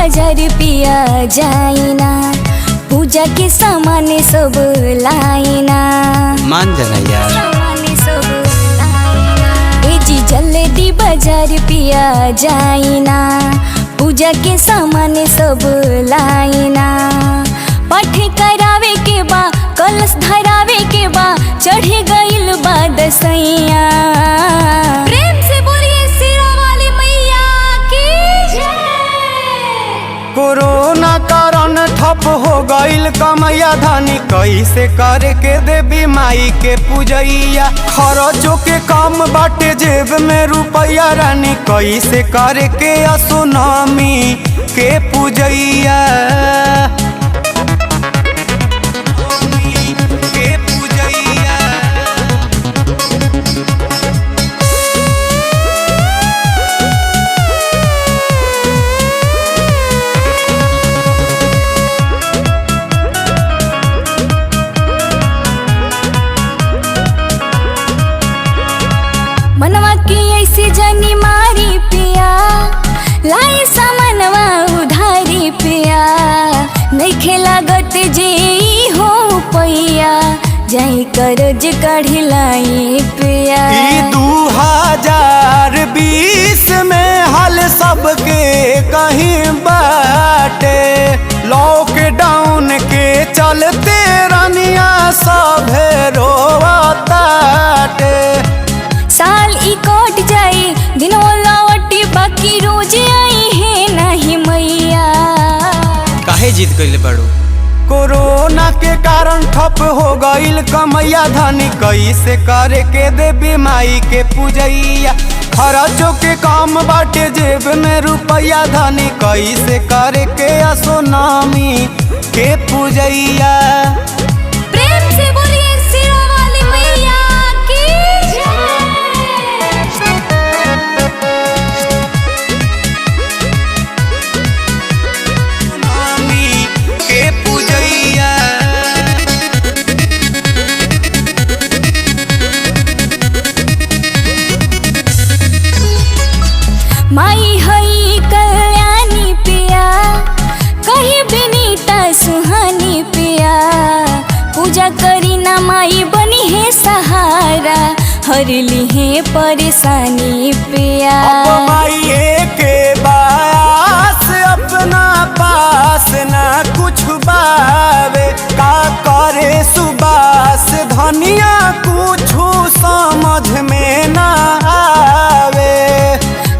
बाजार पिया जाइना, पूजा के सामान सब लाइना। मान जाना यार, ए जी जल्दी बाजार पिया जाइना, पूजा के सामान सब लाइना। पाठ करावे के बा, कलश धरावे के बा, चढ़े गइल बा दसैया। प्रेम से बोलिए सिरा वाली मैया की जय। कोरोना कारण ठप हो गइल कमैया धनी, कैसे करे के देवी माई के पूजैया। खर्चों के काम बाटे जेब में रुपया रानी, कैसे करे के असुनामी के पूजैया। मनवा की ऐसी जनी मारी पिया, लाए सामनवा उधारी पिया। नइखे लागत जे हो पैया, जाई करज काढ़ी लाई पिया। 2020 में हाल सबके कहीं बाटे, लॉकडाउन के चलते रनिया सभे रोवाताटे। साल ई कट जाई, दिनों लौटी, बाकी रोज आई है नहीं मैया। काहे जीत गइल बाड़ू? कोरोना के कारण ठप हो गइल कमैया धनी, कैसे करे के देवी माई के पूजैया। खर्चों के काम बाटे जेब में रुपया धनी, कैसे करे के असोनामी के पूजैया। प्रेम से बोलिए सिरा वाली मैया की जय। असोनामी के पूजैया। माई हई कल्याणी पिया, कही बिनीता सुहानी पिया। पूजा करी ना माई बनी है सहारा, हर ली है परेशानी पिया। अब माई के बास अपना पास ना कुछ बावे, का करे सुबास धनिया कुछ समझ में ना आवे।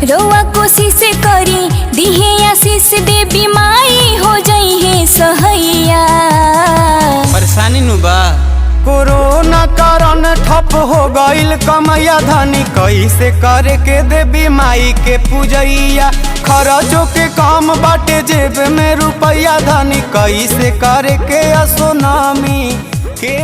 रोआ कोशिश करी दिहे आशीष, देवी माई हो जाई है सहैया। परेशानी नु बा, कोरोना कारण ठप हो गइल कमैया धनी, कैसे करे के देवी माई के पूजैया। खर्चों के काम बाटे जेब में रुपया धनी, कैसे करे के असोनामी के